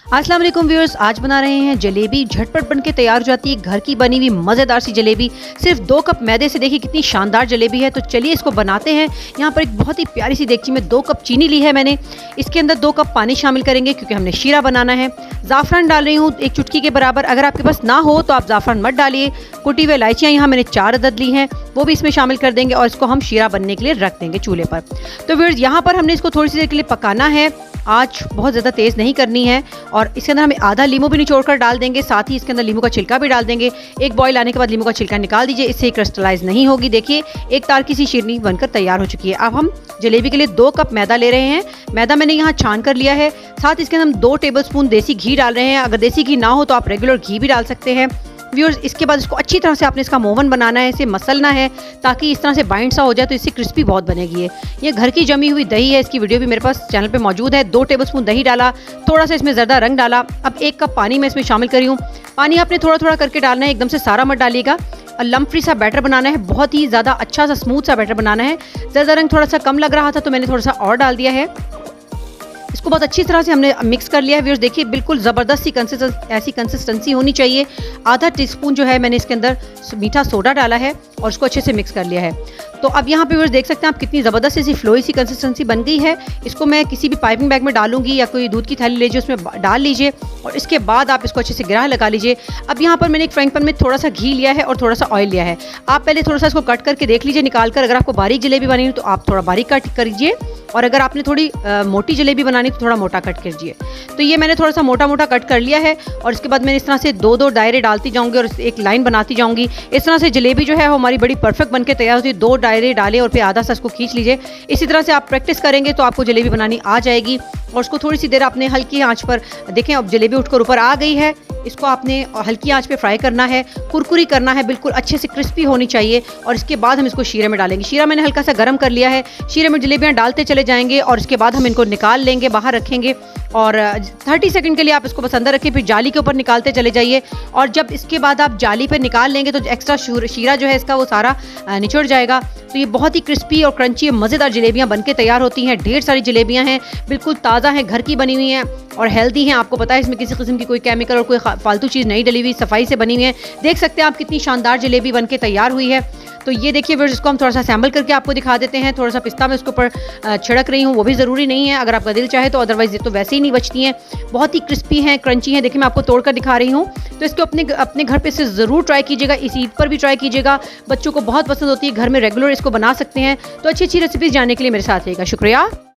अस्सलाम वालेकुम व्यूअर्स, आज बना रहे हैं जलेबी। झटपट बन के तैयार हो जाती है, घर की बनी हुई मज़ेदार सी जलेबी। सिर्फ 2 कप मैदे से देखिए कितनी शानदार जलेबी है। तो चलिए इसको बनाते हैं। यहाँ पर एक बहुत ही प्यारी सी देगची में 2 कप चीनी ली है मैंने। इसके अंदर 2 कप पानी शामिल करेंगे क्योंकि हमने शीरा बनाना है। ज़ाफ़रान डाल रही हूँ 1 चुटकी के बराबर। अगर आपके पास ना हो तो आप ज़ाफ़रान मत डालिए। कुटी हुई इलायचियाँ यहाँ मैंने 4 अदद ली हैं, वो भी इसमें शामिल कर देंगे और इसको हम शीरा बनने के लिए रख देंगे चूल्हे पर। तो व्यूअर्स यहाँ पर हमने इसको थोड़ी सी देर के लिए पकाना है। आँच बहुत ज़्यादा तेज़ नहीं करनी है और इसके अंदर हमें आधा लीमू भी निचोड़ कर डाल देंगे, साथ ही इसके अंदर लीमू का छिलका भी डाल देंगे। एक बॉईल आने के बाद लीमू का छिलका निकाल दीजिए, इससे क्रिस्टलाइज नहीं होगी। देखिए एक तार की सी शीरनी बनकर तैयार हो चुकी है। अब हम जलेबी के लिए 2 कप मैदा ले रहे हैं। मैदा मैंने यहाँ छान कर लिया है। साथ इसके अंदर हम 2 टेबलस्पून देसी घी डाल रहे हैं। अगर देसी घी ना हो तो आप रेगुलर घी भी डाल सकते हैं। व्यूअर्स इसके बाद इसको अच्छी तरह से आपने इसका मोवन बनाना है, इसे मसलना है ताकि इस तरह से बाइंड सा हो जाए, तो इससे क्रिस्पी बहुत बनेगी। ये घर की जमी हुई दही है, इसकी वीडियो भी मेरे पास चैनल पे मौजूद है। 2 टेबलस्पून दही डाला, थोड़ा सा इसमें ज़र्दा रंग डाला। अब 1 कप पानी मैं इसमें शामिल करी हूँ। पानी आपने थोड़ा थोड़ा करके डालना है, एकदम से सारा मत डालिएगा। लम्प फ्री सा बैटर बनाना है, बहुत ही ज़्यादा अच्छा सा स्मूथ सा बैटर बनाना है। ज़र्दा रंग थोड़ा सा कम लग रहा था तो मैंने थोड़ा सा और डाल दिया है। इसको बहुत अच्छी तरह से हमने मिक्स कर लिया है। व्यूअर्स देखिए बिल्कुल ज़बरदस्त सी ऐसी कंसिस्टेंसी होनी चाहिए। आधा टीस्पून जो है मैंने इसके अंदर मीठा सोडा डाला है और उसको अच्छे से मिक्स कर लिया है। तो अब यहाँ पे व्यूअर्स देख सकते हैं आप कितनी ज़बरदस्त सी फ्लोई सी कंसिस्टेंसी बन गई है। इसको मैं किसी भी पाइपिंग बैग में डालूंगी या कोई दूध की थैली लीजिए, उसमें डाल लीजिए और इसके बाद आप इसको अच्छे से गिरा लगा लीजिए। अब यहाँ पर मैंने एक फ्राइंग पैन में थोड़ा सा घी लिया है और थोड़ा सा ऑयल लिया है। आप पहले थोड़ा सा इसको कट करके देख लीजिए निकाल कर। अगर आपको बारीक जलेबी बनानी हो तो आप थोड़ा बारीक कट करिए और अगर आपने थोड़ी मोटी जलेबी बनानी तो थोड़ा मोटा कट कीजिए। तो ये मैंने थोड़ा सा मोटा मोटा कट कर लिया है और इसके बाद मैंने इस तरह से 2-2 दायरे डालती जाऊंगी और एक लाइन बनाती जाऊंगी। इस तरह से जलेबी जो है वो हमारी बड़ी परफेक्ट बनके तैयार होती है। 2 दायरे डालें और फिर आधा सा इसको खींच लीजिए। इसी तरह से आप प्रैक्टिस करेंगे तो आपको जलेबी बनानी आ जाएगी। और उसको थोड़ी सी देर आपने हल्की आंच पर, देखें अब जलेबी उठकर ऊपर आ गई है, इसको आपने हल्की आंच पे फ्राई करना है, कुरकुरी करना है, बिल्कुल अच्छे से क्रिस्पी होनी चाहिए। और इसके बाद हम इसको शीरे में डालेंगे। शीरा मैंने हल्का सा गर्म कर लिया है। शीरे में जलेबियाँ डालते चले जाएंगे और इसके बाद हम इनको निकाल लेंगे, बाहर रखेंगे और 30 सेकंड के लिए आप इसको बस अंदर रखिए, फिर जाली के ऊपर निकालते चले जाइए। और जब इसके बाद आप जाली पर निकाल लेंगे तो एक्स्ट्रा शीरा जो है इसका वो सारा निचोड़ जाएगा। तो ये बहुत ही क्रिस्पी और क्रंची मज़ेदार जलेबियाँ बनके तैयार होती हैं। ढेर सारी जलेबियाँ हैं, बिल्कुल ताज़ा हैं, घर की बनी हुई हैं और हेल्दी हैं। आपको पता है इसमें किसी किस्म की कोई केमिकल और कोई फालतू चीज़ नहीं डली हुई, सफाई से बनी हुई है। देख सकते हैं आप कितनी शानदार जलेबी बनके तैयार हुई है। तो ये देखिए व्यूअर्स, इसको हम थोड़ा सा सैम्पल करके आपको दिखा देते हैं। थोड़ा सा पिस्ता मैं उसके ऊपर छिड़क रही हूँ, वो भी ज़रूरी नहीं है, अगर आपका दिल चाहे तो, अदरवाइज़ ये तो वैसे ही नहीं बचती हैं। बहुत ही क्रिस्पी हैं, क्रंची हैं। देखिए मैं आपको तोड़ कर दिखा रही हूँ। तो इसको अपने घर पे से ज़रूर ट्राई कीजिएगा। इस ईद पर भी ट्राई कीजिएगा, बच्चों को बहुत पसंद होती है। घर में रेगुलर इसको बना सकते हैं। तो अच्छी अच्छी रेसिपीज़ जानने के लिए मेरे साथ रहिएगा। शुक्रिया।